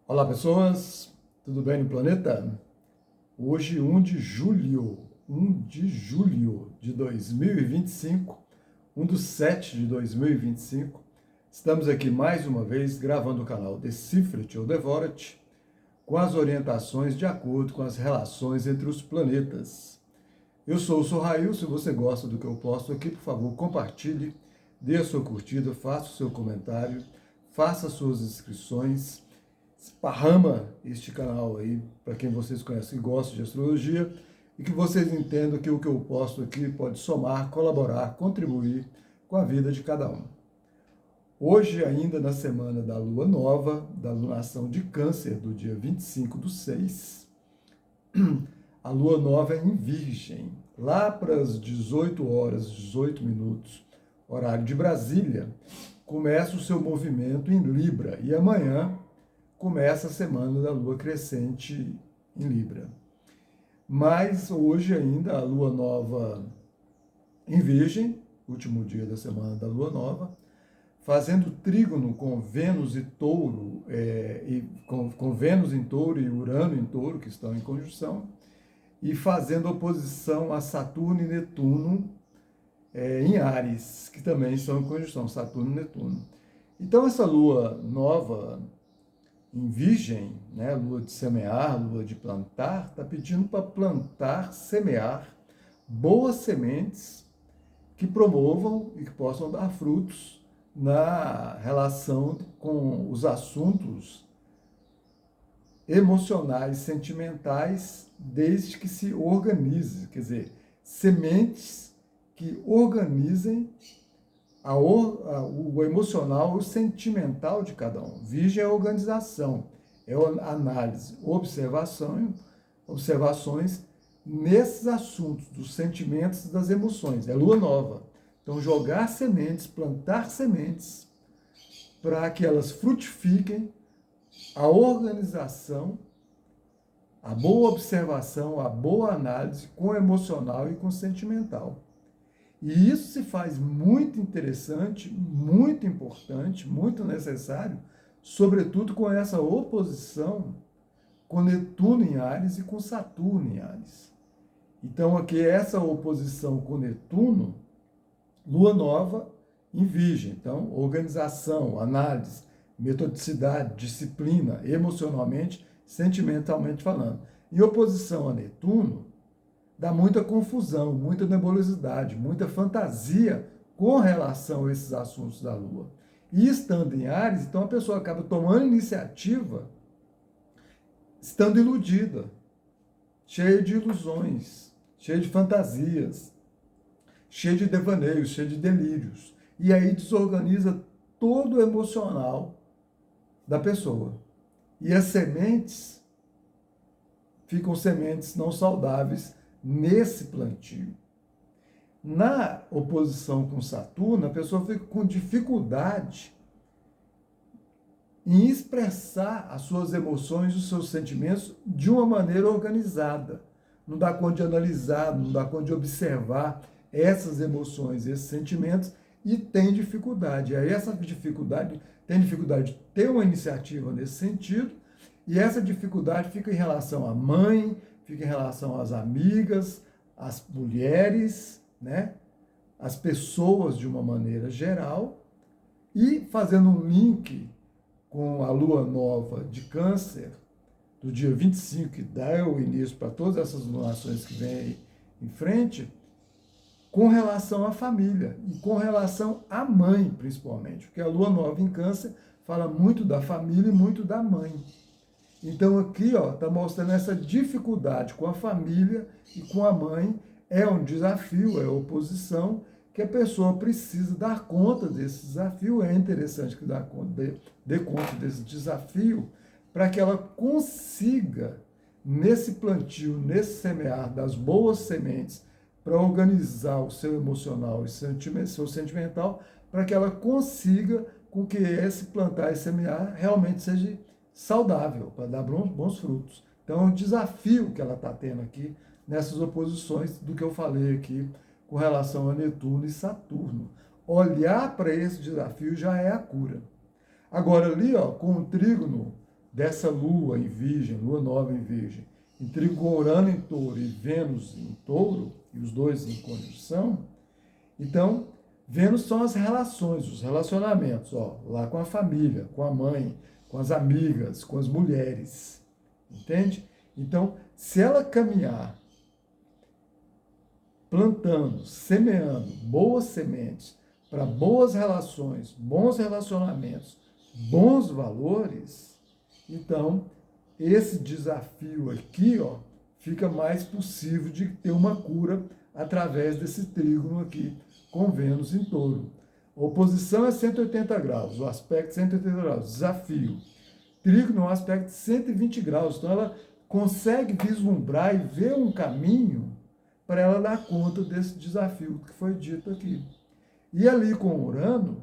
Olá pessoas, tudo bem no planeta? Hoje 1 de julho de 2025, 1/7 de 2025, estamos aqui mais uma vez gravando o canal Decifra-te ou Devora-te com as orientações de acordo com as relações entre os planetas. Eu sou o Sorrail, se você gosta do que eu posto aqui, por favor, compartilhe, dê a sua curtida, faça o seu comentário, faça suas inscrições, esparrama este canal aí para quem vocês conhecem e gostam de astrologia e que vocês entendam que o que eu posto aqui pode somar, colaborar, contribuir com a vida de cada um. Hoje, ainda na semana da lua nova, da lunação de Câncer, do dia 25/6, a lua nova é em Virgem, lá para as 18 horas, 18 minutos, horário de Brasília, começa o seu movimento em Libra e amanhã começa a semana da lua crescente em Libra. Mas hoje ainda a lua nova em Virgem, último dia da semana da lua nova, fazendo trígono com Vênus e Touro, com Vênus em Touro e Urano em Touro, que estão em conjunção, e fazendo oposição a Saturno e Netuno em Áries, que também estão em conjunção, Saturno e Netuno. Então essa lua nova em Virgem, né, lua de semear, lua de plantar, está pedindo para plantar, semear boas sementes que promovam e que possam dar frutos na relação com os assuntos emocionais, sentimentais, desde que se organize, quer dizer, sementes que organizem o emocional, o sentimental de cada um. Virgem é a organização, é a análise, observações nesses assuntos dos sentimentos e das emoções. É lua nova. Então, jogar sementes, plantar sementes, para que elas frutifiquem a organização, a boa observação, a boa análise com o emocional e com o sentimental. E isso se faz muito interessante, muito importante, muito necessário, sobretudo com essa oposição com Netuno em Áries e com Saturno em Áries. Então, aqui essa oposição com Netuno, lua nova em Virgem. Então, organização, análise, metodicidade, disciplina, emocionalmente, sentimentalmente falando. Em oposição a Netuno, dá muita confusão, muita nebulosidade, muita fantasia com relação a esses assuntos da Lua. E estando em Áries, então a pessoa acaba tomando iniciativa, estando iludida, cheia de ilusões, cheia de fantasias, cheia de devaneios, cheia de delírios. E aí desorganiza todo o emocional da pessoa. E as sementes ficam sementes não saudáveis nesse plantio. Na oposição com Saturno, a pessoa fica com dificuldade em expressar as suas emoções, os seus sentimentos de uma maneira organizada. Não dá conta de analisar, não dá conta de observar essas emoções, esses sentimentos, e tem dificuldade. E aí essa dificuldade, tem dificuldade de ter uma iniciativa nesse sentido, e essa dificuldade fica em relação à mãe, fica em relação às amigas, às mulheres, né? Às pessoas de uma maneira geral, e fazendo um link com a lua nova de Câncer, do dia 25, que dá o início para todas essas lunações que vêm aí em frente, com relação à família e com relação à mãe, principalmente, porque a lua nova em Câncer fala muito da família e muito da mãe. Então aqui está mostrando essa dificuldade com a família e com a mãe, é um desafio, é oposição, que a pessoa precisa dar conta desse desafio. É interessante que dê conta desse desafio para que ela consiga, nesse plantio, nesse semear das boas sementes, para organizar o seu emocional e seu sentimental, para que ela consiga com que esse plantar e semear realmente seja saudável, para dar bons frutos. Então, é um desafio que ela está tendo aqui, nessas oposições do que eu falei aqui, com relação a Netuno e Saturno. Olhar para esse desafio já é a cura. Agora, ali, com o trígono dessa lua em virgem, lua nova em virgem, intriga com Urano em touro e Vênus em touro, e os dois em conjunção, então, Vênus são as relações, os relacionamentos, ó, lá com a família, com a mãe, com as amigas, com as mulheres, entende? Então, se ela caminhar plantando, semeando boas sementes para boas relações, bons relacionamentos, bons valores, então esse desafio aqui, ó, fica mais possível de ter uma cura através desse trígono aqui com Vênus em touro. A oposição é 180 graus, o aspecto 180 graus, desafio. Trígono é um aspecto de 120 graus, então ela consegue vislumbrar e ver um caminho para ela dar conta desse desafio que foi dito aqui. E ali com Urano,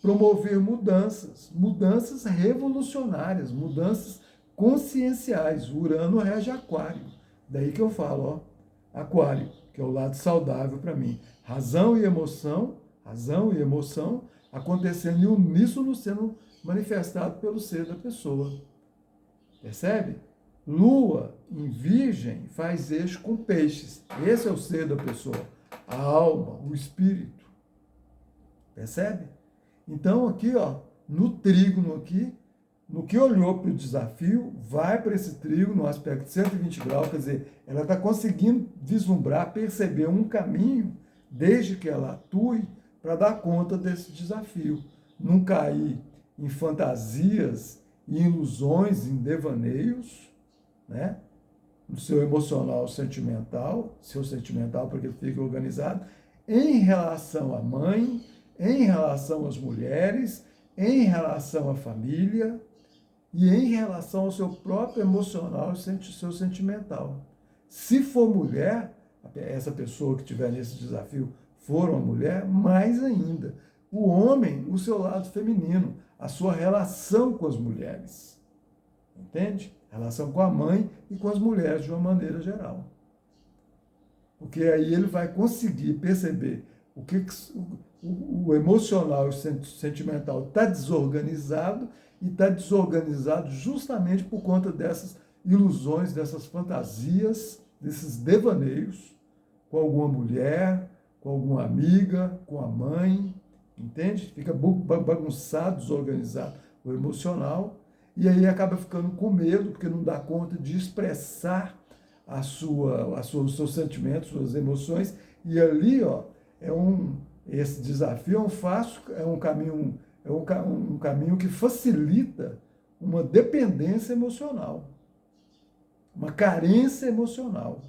promover mudanças, mudanças revolucionárias, mudanças conscienciais. O Urano rege Aquário. Daí que eu falo, ó, Aquário, que é o lado saudável para mim. Razão e emoção acontecendo em uníssono, sendo manifestado pelo ser da pessoa. Percebe? Lua em Virgem faz eixo com peixes. Esse é o ser da pessoa, a alma, o espírito. Percebe? Então aqui, ó, no trígono aqui, no que olhou para o desafio, vai para esse trígono, no aspecto de 120 graus, quer dizer, ela está conseguindo vislumbrar, perceber um caminho, desde que ela atue, para dar conta desse desafio. Não cair em fantasias, em ilusões, em devaneios, né? No seu emocional sentimental, seu sentimental para que ele fique organizado, em relação à mãe, em relação às mulheres, em relação à família e em relação ao seu próprio emocional e seu sentimental. Se for mulher, essa pessoa que estiver nesse desafio for uma mulher, mais ainda. O homem, o seu lado feminino, a sua relação com as mulheres. Entende? Relação com a mãe e com as mulheres de uma maneira geral. Porque aí ele vai conseguir perceber o que o emocional e o sentimental está desorganizado, e está desorganizado justamente por conta dessas ilusões, dessas fantasias, desses devaneios com alguma mulher, com alguma amiga, com a mãe, entende? Fica bagunçado, desorganizado o emocional, e aí acaba ficando com medo, porque não dá conta de expressar os seus sentimentos, suas emoções, e ali, ó, esse desafio é um caminho que facilita uma dependência emocional, uma carência emocional,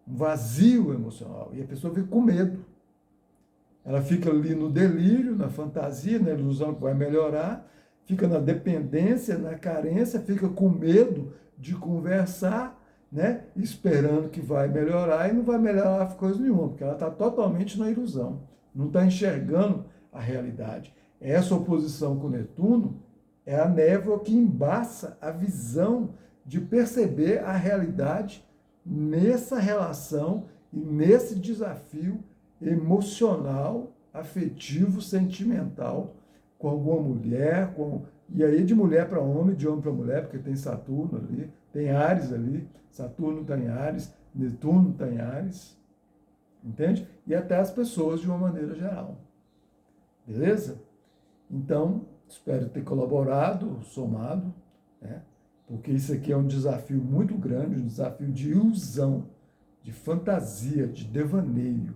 um vazio emocional, e a pessoa fica com medo. Ela fica ali no delírio, na fantasia, na ilusão que vai melhorar, fica na dependência, na carência, fica com medo de conversar, né, esperando que vai melhorar, e não vai melhorar coisa nenhuma, porque ela está totalmente na ilusão, não está enxergando a realidade. Essa oposição com Netuno é a névoa que embaça a visão de perceber a realidade nessa relação e nesse desafio emocional, afetivo, sentimental com alguma mulher, e aí de mulher para homem, de homem para mulher, porque tem Saturno ali, tem Áries ali, Saturno está em Áries, Netuno está em Áries, entende? E até as pessoas de uma maneira geral. Beleza? Então, espero ter colaborado, somado, né? Porque isso aqui é um desafio muito grande, um desafio de ilusão, de fantasia, de devaneio.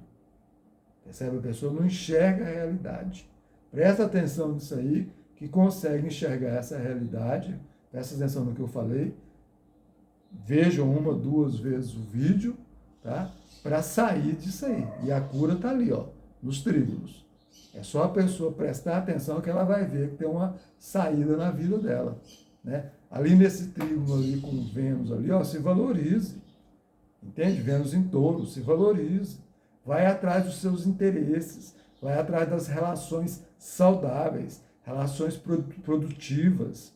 Percebe? A pessoa não enxerga a realidade. Presta atenção nisso aí, que consegue enxergar essa realidade. Presta atenção no que eu falei. Vejam 1, 2 vezes o vídeo, tá? Para sair disso aí. E a cura está ali, ó, nos trígonos. É só a pessoa prestar atenção que ela vai ver que tem uma saída na vida dela, né? Ali nesse trígono ali com Vênus ali, ó, se valorize. Entende? Vênus em touro, se valorize. Vai atrás dos seus interesses, vai atrás das relações saudáveis, relações produtivas,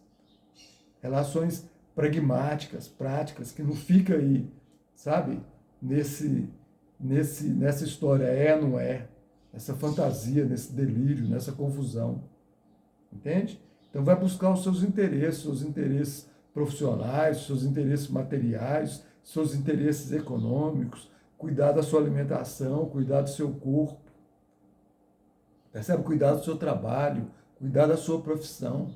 relações pragmáticas, práticas, que não fica aí, sabe, nessa história não é, nessa fantasia, nesse delírio, nessa confusão. Entende? Então vai buscar os seus interesses profissionais, seus interesses materiais, seus interesses econômicos, cuidar da sua alimentação, cuidar do seu corpo, percebe? Cuidar do seu trabalho, cuidar da sua profissão,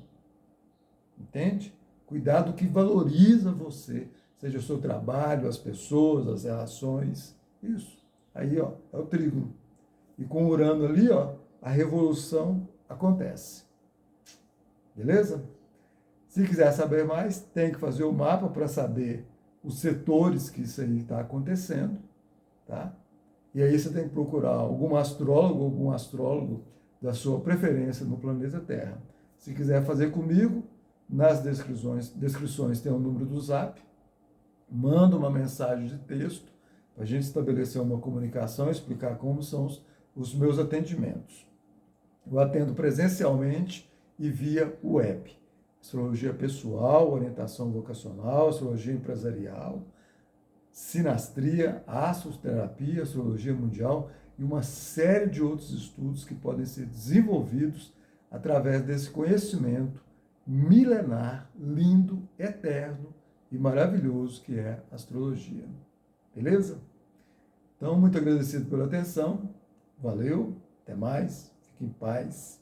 entende? Cuidar do que valoriza você, seja o seu trabalho, as pessoas, as relações, isso. Aí, ó, é o trígono. E com o Urano ali, ó, a revolução acontece. Beleza? Se quiser saber mais, tem que fazer o mapa para saber os setores que isso aí está acontecendo, tá? E aí você tem que procurar algum astrólogo da sua preferência no planeta Terra. Se quiser fazer comigo, nas descrições tem o número do Zap, manda uma mensagem de texto para a gente estabelecer uma comunicação, explicar como são os meus atendimentos. Eu atendo presencialmente e via web. Astrologia pessoal, orientação vocacional, astrologia empresarial, sinastria, astroterapia, astrologia mundial e uma série de outros estudos que podem ser desenvolvidos através desse conhecimento milenar, lindo, eterno e maravilhoso que é a astrologia. Beleza? Então, muito agradecido pela atenção. Valeu, até mais, fique em paz.